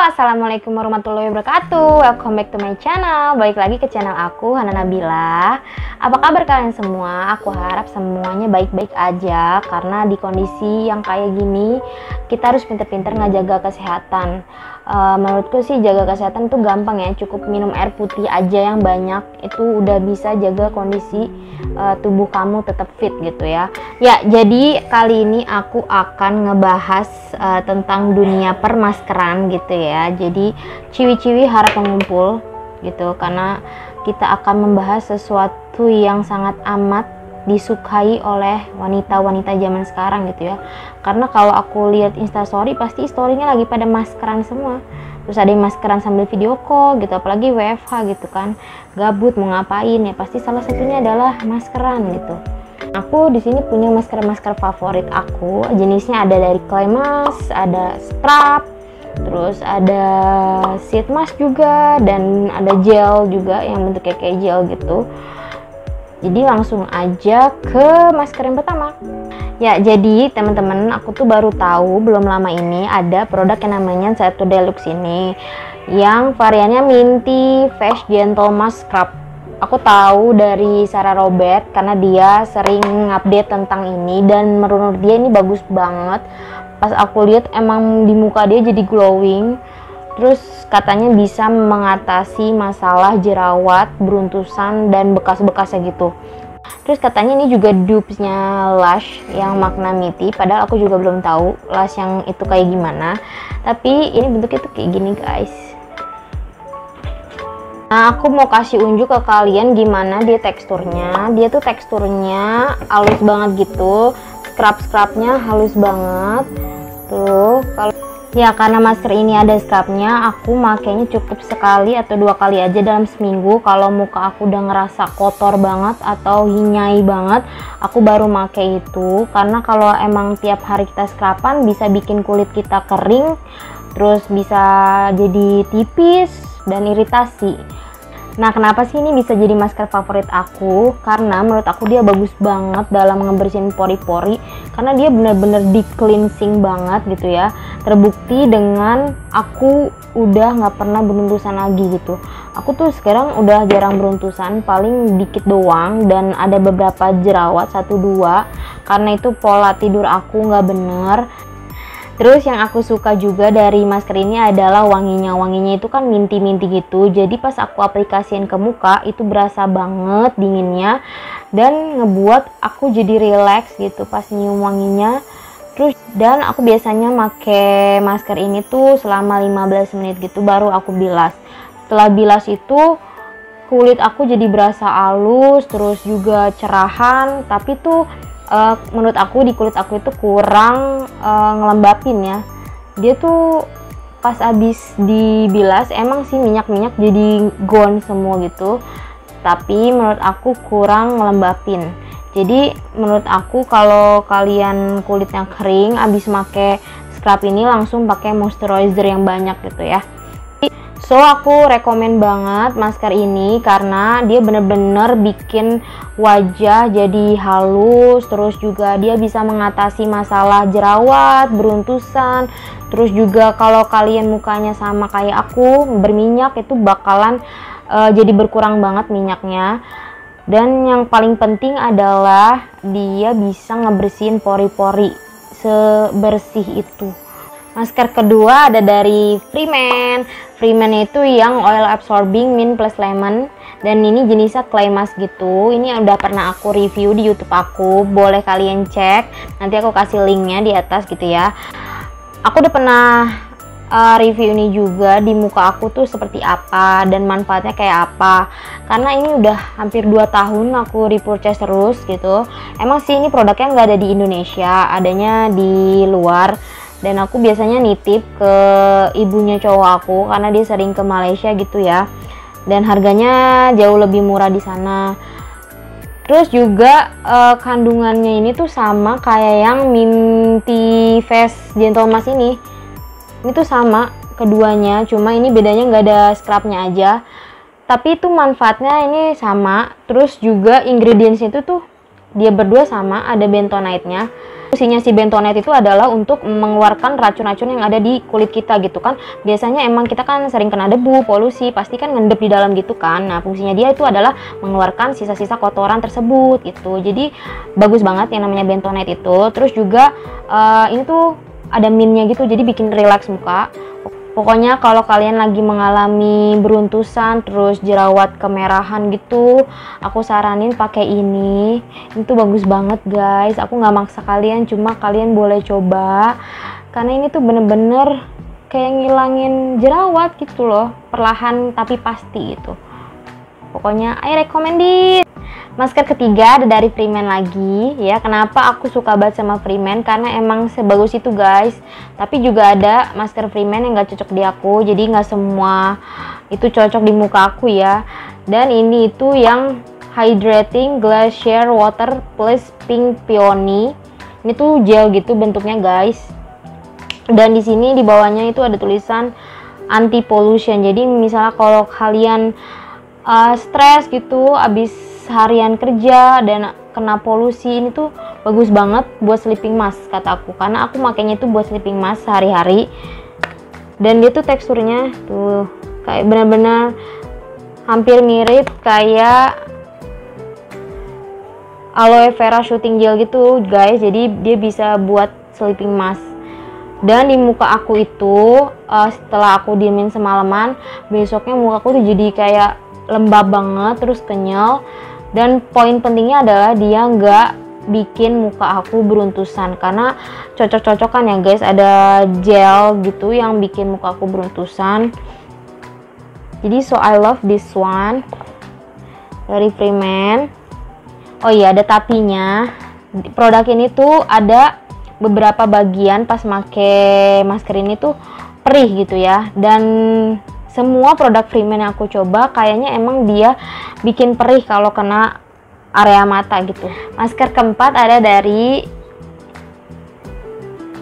Assalamualaikum warahmatullahi wabarakatuh. Welcome back to my channel. Balik lagi ke channel aku, Hana Nabila. Apa kabar kalian semua? Aku harap semuanya baik-baik aja. Karena di kondisi yang kayak gini, kita harus pinter-pinter ngejaga kesehatan. Menurutku sih jaga kesehatan itu gampang ya. Cukup minum air putih aja yang banyak, itu udah bisa jaga kondisi tubuh kamu tetap fit gitu ya. Ya, jadi kali ini aku akan ngebahas tentang dunia permaskeran gitu ya. Jadi ciwi-ciwi harap mengumpul gitu, karena kita akan membahas sesuatu yang sangat amat disukai oleh wanita-wanita zaman sekarang gitu ya. Karena kalau aku lihat instastory, pasti storynya lagi pada maskeran semua. Terus ada yang maskeran sambil video call gitu, apalagi WFH gitu kan, gabut mau ngapain ya, pasti salah satunya adalah maskeran gitu. Aku di sini punya masker favorit aku, jenisnya ada dari clay mask, ada scrub, terus ada sheet mask juga, dan ada gel juga yang bentuknya kayak gel gitu. Jadi langsung aja ke masker yang pertama. Ya, jadi teman-teman, aku tuh baru tahu belum lama ini ada produk yang namanya Satu Deluxe ini, yang variannya Minty Face Gentle Mask Scrub. Aku tahu dari Sarah Robert karena dia sering update tentang ini, dan menurut dia ini bagus banget. Pas aku lihat emang di muka dia jadi glowing. Terus katanya bisa mengatasi masalah jerawat, beruntusan, dan bekas-bekasnya gitu. Terus katanya ini juga dupesnya Lush yang makna Minty, padahal aku juga belum tahu Lush yang itu kayak gimana. Tapi ini bentuknya tuh kayak gini guys. Nah, aku mau kasih unjuk ke kalian gimana dia teksturnya. Dia tuh teksturnya halus banget gitu. Scrub-scrubnya halus banget. Tuh, kalau ya karena masker ini ada scrubnya, aku makainya cukup sekali atau 2 kali aja dalam seminggu. Kalau muka aku udah ngerasa kotor banget atau hinyai banget, aku baru pakai itu. Karena kalau emang tiap hari kita scruban bisa bikin kulit kita kering, terus bisa jadi tipis dan iritasi. Nah, kenapa sih ini bisa jadi masker favorit aku? Karena menurut aku dia bagus banget dalam ngebersihin pori-pori, karena dia bener-bener di cleansing banget gitu ya. Terbukti dengan aku udah nggak pernah beruntusan lagi gitu. Aku tuh sekarang udah jarang beruntusan, paling dikit doang, dan ada beberapa jerawat 1-2 karena itu pola tidur aku nggak bener. Terus yang aku suka juga dari masker ini adalah wanginya. Wanginya itu kan minty-minty gitu. Jadi pas aku aplikasiin ke muka itu berasa banget dinginnya, dan ngebuat aku jadi relax gitu pas nyium wanginya. Terus dan aku biasanya pakai masker ini tuh selama 15 menit gitu baru aku bilas. Setelah bilas itu kulit aku jadi berasa halus, terus juga cerahan, tapi tuh menurut aku di kulit aku itu kurang ngelembapin ya. Dia tuh pas abis dibilas emang sih minyak-minyak jadi gone semua gitu, tapi menurut aku kurang ngelembapin. Jadi menurut aku kalau kalian kulitnya kering abis make scrub ini langsung pakai moisturizer yang banyak gitu ya. So aku rekomen banget masker ini karena dia bener-bener bikin wajah jadi halus, terus juga dia bisa mengatasi masalah jerawat, beruntusan. Terus juga kalau kalian mukanya sama kayak aku berminyak, itu bakalan jadi berkurang banget minyaknya. Dan yang paling penting adalah dia bisa ngebersihin pori-pori sebersih itu. Masker kedua ada dari Freeman. Freeman itu yang oil absorbing mint plus lemon, dan ini jenisnya clay mask gitu. Ini udah pernah aku review di YouTube aku, boleh kalian cek. Nanti aku kasih linknya di atas gitu ya. Aku udah pernah review ini juga di muka aku tuh seperti apa dan manfaatnya kayak apa. Karena ini udah hampir 2 tahun aku repurchase terus gitu. Emang sih ini produknya nggak ada di Indonesia, adanya di luar. Dan aku biasanya nitip ke ibunya cowok aku karena dia sering ke Malaysia gitu ya. Dan harganya jauh lebih murah di sana. Terus juga kandungannya ini tuh sama kayak yang Minty Face Gentle Mask ini. Ini tuh sama keduanya, cuma ini bedanya nggak ada scrubnya aja. Tapi itu manfaatnya ini sama. Terus juga ingredientsnya itu tuh dia berdua sama, ada bentonite-nya. Fungsinya si bentonite itu adalah untuk mengeluarkan racun-racun yang ada di kulit kita gitu kan. Biasanya emang kita kan sering kena debu, polusi, pasti kan ngendep di dalam gitu kan. Nah, fungsinya dia itu adalah mengeluarkan sisa-sisa kotoran tersebut gitu. Jadi bagus banget yang namanya bentonite itu. Terus juga ini tuh ada mintnya gitu, jadi bikin relax muka. Pokoknya kalau kalian lagi mengalami beruntusan terus jerawat kemerahan gitu, aku saranin pakai ini. Itu bagus banget guys. Aku nggak maksa kalian, cuma kalian boleh coba karena ini tuh bener-bener kayak ngilangin jerawat gitu loh, perlahan tapi pasti gitu. Pokoknya I recommend it. Masker ketiga ada dari Freeman lagi ya. Kenapa aku suka banget sama Freeman? Karena emang sebagus itu guys. Tapi juga ada masker Freeman yang gak cocok di aku, jadi gak semua itu cocok di muka aku ya. Dan ini itu yang Hydrating Glacier Water Plus Pink Peony. Ini tuh gel gitu bentuknya guys. Dan di sini di bawahnya itu ada tulisan anti pollution. Jadi misalnya kalau kalian stres gitu abis harian kerja dan kena polusi, ini tuh bagus banget buat sleeping mask kata aku, karena aku makainya itu buat sleeping mask sehari-hari. Dan dia tuh teksturnya tuh kayak benar-benar hampir mirip kayak aloe vera shooting gel gitu guys. Jadi dia bisa buat sleeping mask. Dan di muka aku itu setelah aku diemin semalaman, besoknya muka aku tuh jadi kayak lembab banget, terus kenyal. Dan poin pentingnya adalah dia nggak bikin muka aku beruntusan, karena cocok-cocokan ya guys, ada gel gitu yang bikin muka aku beruntusan. Jadi so I love this one dari Freeman. Oh iya, ada tapinya. Produk ini tuh ada beberapa bagian pas make masker ini tuh perih gitu ya. Dan semua produk Freeman yang aku coba kayaknya emang dia bikin perih kalau kena area mata gitu. Masker keempat ada dari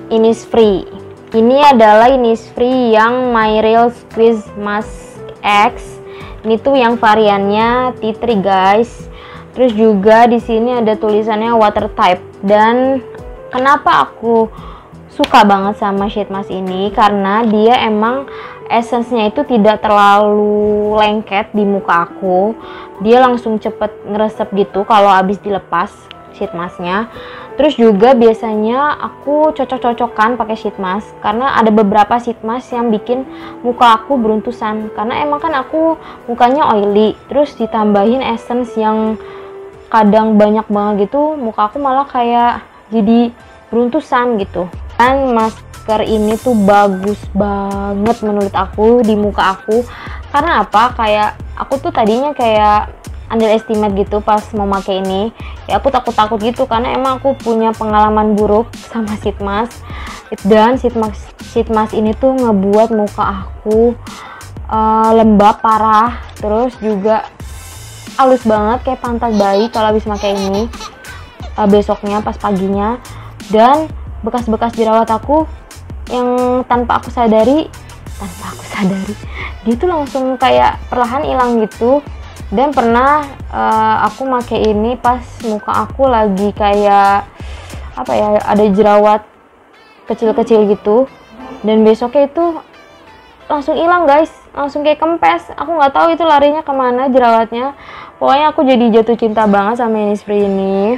Innisfree. Ini adalah Innisfree yang My Real Squeeze Mask X. Ini tuh yang variannya tea tree guys. Terus juga di sini ada tulisannya water type. Dan kenapa aku suka banget sama sheet mask ini, karena dia emang essence-nya itu tidak terlalu lengket di muka aku. Dia langsung cepet ngeresep gitu kalau habis dilepas sheet mask-nya. Terus juga biasanya aku cocok-cocokan pakai sheet mask, karena ada beberapa sheet mask yang bikin muka aku beruntusan. Karena emang kan aku mukanya oily, terus ditambahin essence yang kadang banyak banget gitu, muka aku malah kayak jadi beruntusan gitu. Dan masker ini tuh bagus banget menurut aku di muka aku. Karena apa? Kayak aku tuh tadinya kayak underestimate gitu pas mau pakai ini. Ya aku takut-takut gitu karena emang aku punya pengalaman buruk sama sheet mask. Dan sheet mask ini tuh ngebuat muka aku lembab parah. Terus juga halus banget kayak pantat bayi kalau habis pakai ini besoknya pas paginya. Dan bekas-bekas jerawat aku yang tanpa aku sadari dia tuh langsung kayak perlahan hilang gitu. Dan pernah aku pakai ini pas muka aku lagi kayak apa ya, ada jerawat kecil-kecil gitu, dan besoknya itu langsung hilang guys, langsung kayak kempes. Aku nggak tahu itu larinya kemana jerawatnya. Pokoknya aku jadi jatuh cinta banget sama Innisfree ini.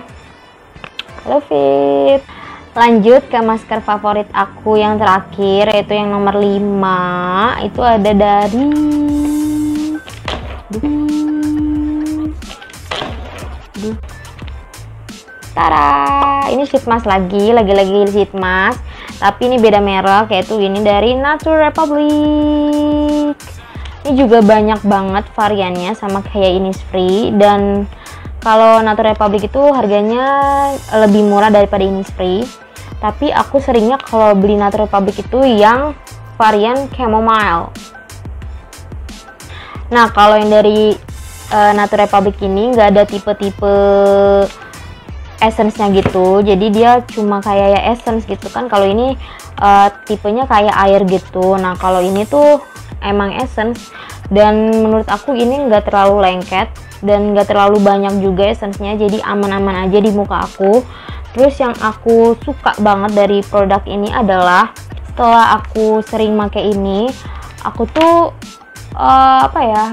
Love it. Lanjut ke masker favorit aku yang terakhir, yaitu yang nomor 5. Itu ada dari Tara. Ini sheet mask lagi sheet mask, tapi ini beda merek, yaitu ini dari Nature Republic. Ini juga banyak banget variannya sama kayak Innisfree. Dan kalau Nature Republic itu harganya lebih murah daripada Innisfree. Tapi aku seringnya kalau beli Nature Republic itu yang varian chamomile. Nah, kalau yang dari Nature Republic ini nggak ada tipe-tipe essence-nya gitu. Jadi dia cuma kayak ya essence gitu kan. Kalau ini tipenya kayak air gitu. Nah, kalau ini tuh emang essence. dan menurut aku ini nggak terlalu lengket dan nggak terlalu banyak juga essence-nya, jadi aman-aman aja di muka aku. Terus yang aku suka banget dari produk ini adalah setelah aku sering pakai ini, aku tuh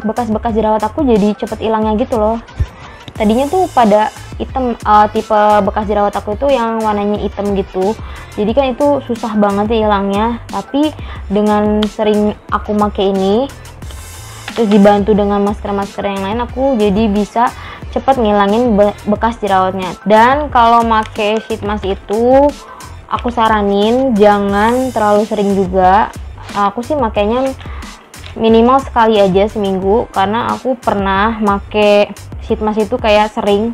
bekas-bekas jerawat aku jadi cepet hilangnya gitu loh. Tadinya tuh pada hitam, tipe bekas jerawat aku itu yang warnanya hitam gitu, jadi kan itu susah banget ya hilangnya. Tapi dengan sering aku pakai ini, terus dibantu dengan masker-masker yang lain, aku jadi bisa cepet ngilangin bekas jerawatnya. Dan kalau pakai sheet mask itu aku saranin jangan terlalu sering juga. Aku sih makainya minimal sekali aja seminggu, karena aku pernah make sheet mask itu kayak sering,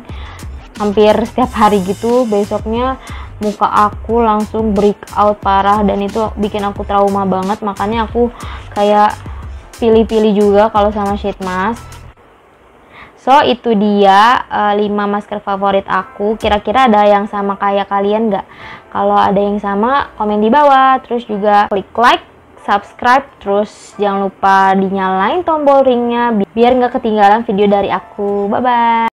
hampir setiap hari gitu. Besoknya muka aku langsung breakout parah dan itu bikin aku trauma banget. Makanya aku kayak pilih-pilih juga kalau sama sheet mask. So itu dia 5 masker favorit aku. Kira-kira ada yang sama kayak kalian nggak? Kalau ada yang sama, komen di bawah. Terus juga klik like, subscribe, terus jangan lupa dinyalain tombol ringnya biar nggak ketinggalan video dari aku. Bye bye.